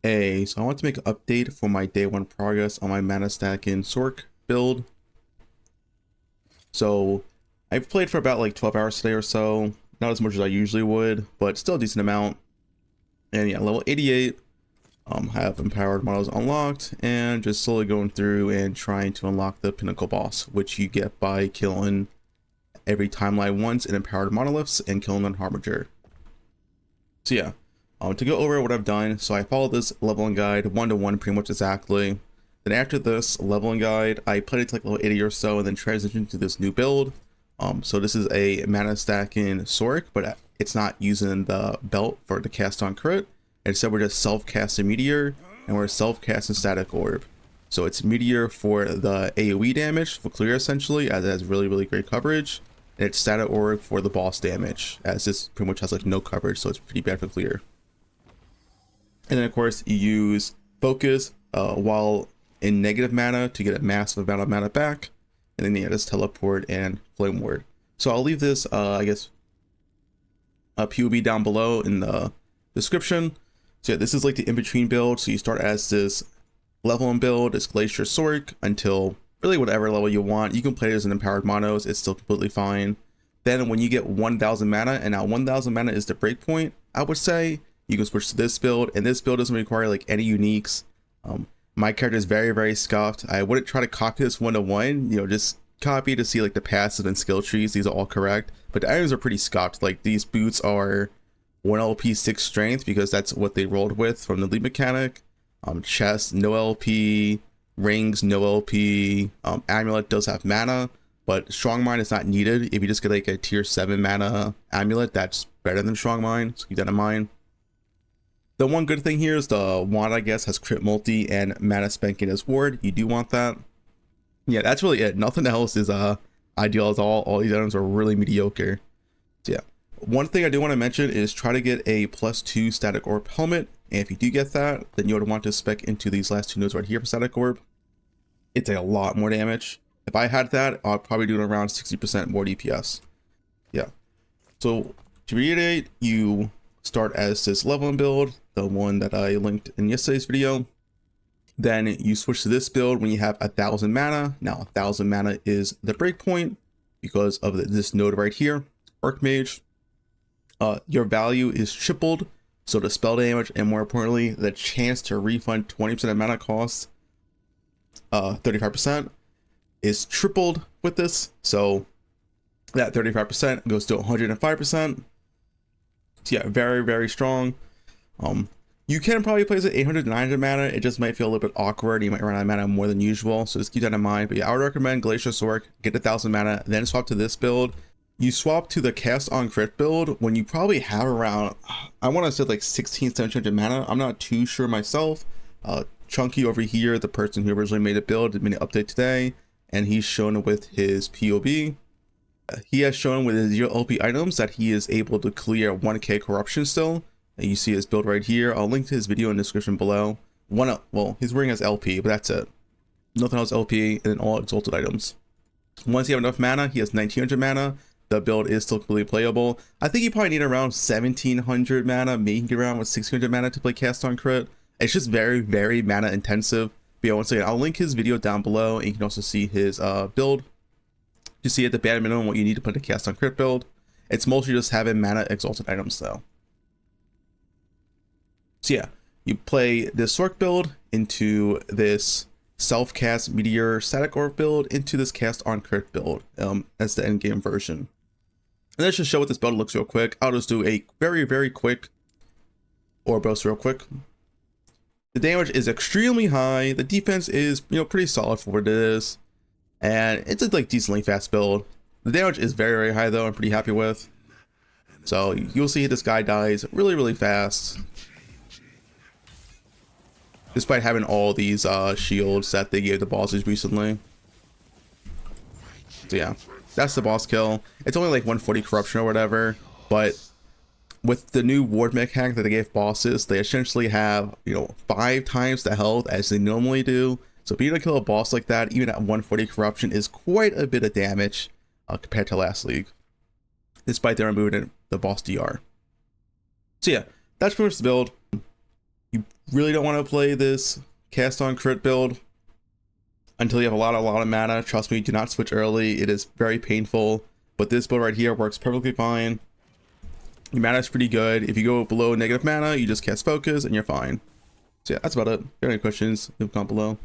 So I want to make an update for my day one progress on my mana stack in Sorc build. So I've played for about like 12 hours today or so, not as much as I usually would, but still a decent amount. And yeah, level 88, have empowered models unlocked and just slowly going through and trying to unlock the pinnacle boss, which you get by killing every timeline once in empowered monoliths and killing an harbinger. So yeah, to go over what I've done, so I followed this leveling guide 1-to-1 pretty much exactly. Then after this leveling guide, I played it to like level 80 or so and then transitioned to this new build. So this is a mana stack in Sorc, but it's not using the belt for the Caston Crit. Instead, we're just self-casting Meteor, and we're self-casting Static Orb. So it's Meteor for the AoE damage, for clear essentially, as it has really great coverage. And it's Static Orb for the boss damage, as this pretty much has like no coverage, so it's pretty bad for clear. And then of course, you use Focus while in negative mana to get a massive amount of mana back. And then yeah, just Teleport and Flame Ward. So I'll leave this, I guess, a POB down below in the description. So yeah, this is like the in-between build. So you start as this level and build, it's Glacier Sorc until really whatever level you want. You can play it as an empowered monos, it's still completely fine. Then when you get 1000 mana, and now 1000 mana is the breakpoint, I would say you can switch to this build, and this build doesn't require like any uniques. My character is very scuffed. I wouldn't try to copy this 1-to-1, you know, just copy to see like the passive and skill trees. These are all correct, but the items are pretty scuffed. Like these boots are 1 LP 6 strength because that's what they rolled with from the lead mechanic. Chest no LP, rings no LP. Amulet does have mana, but strong mind is not needed. If you just get like a tier 7 mana amulet, that's better than strong mind, so keep that in mind. The one good thing here is the wand, I guess, has crit multi and mana spanking as ward. You do want that. Yeah, that's really it. Nothing else is ideal at all. All these items are really mediocre. So yeah, one thing I do want to mention is try to get a +2 static orb helmet. And if you do get that, then you would want to spec into these last 2 nodes right here for static orb. It's a lot more damage. If I had that, I'd probably do around 60% more DPS. Yeah. So to reiterate, you start as this leveling build, the one that I linked in yesterday's video. Then you switch to this build when you have 1000 mana. Now 1000 mana is the breakpoint because of this node right here, Archmage. Your value is tripled, so the spell damage and more importantly, the chance to refund 20% of mana costs, 35% is tripled with this. So that 35% goes to 105%. So yeah, very strong. You can probably place it 800 to 900 mana. It just might feel a little bit awkward. You might run out of mana more than usual, so just keep that in mind. But yeah, I would recommend Glacier Sorc, get 1000 mana, then swap to this build. You swap to the Caston Crit build when you probably have around, I want to say like 1700 mana. I'm not too sure myself. Chunky over here, the person who originally made a build, made an update today, and he's shown with his POB. He has shown with his 0 LP items that he is able to clear 1k corruption still. And you see his build right here. I'll link to his video in the description below. Well, he's wearing his LP, but that's it. Nothing else LP, and then all exalted items. Once you have enough mana, he has 1900 mana. The build is still completely playable. I think you probably need around 1700 mana, maybe get around with 600 mana to play Caston Crit. It's just very mana intensive. But yeah, once again, I'll link his video down below, and you can also see his build. You see at the bare minimum what you need to put a Caston Crit build. It's mostly just having mana exalted items though. So yeah, you play this Sorc build into this self-cast Meteor Static Orb build into this Caston Crit build as the endgame version. And let's just show what this build looks real quick. I'll just do a very quick orb burst real quick. The damage is extremely high. The defense is, you know, pretty solid for what it is. And it's a like decently fast build. The damage is very high though, I'm pretty happy with. So you'll see this guy dies really fast. Despite having all these shields that they gave the bosses recently. So yeah, that's the boss kill. It's only like 140 corruption or whatever, but with the new ward mechanic that they gave bosses, they essentially have, you know, 5 times the health as they normally do. So being able to kill a boss like that, even at 140 corruption, is quite a bit of damage compared to last league, despite their removing the boss DR. So yeah, that's pretty much the build. You really don't want to play this Caston Crit build until you have a lot of mana. Trust me, do not switch early. It is very painful, but this build right here works perfectly fine. Your mana is pretty good. If you go below negative mana, you just cast focus and you're fine. So yeah, that's about it. If you have any questions, leave a comment below.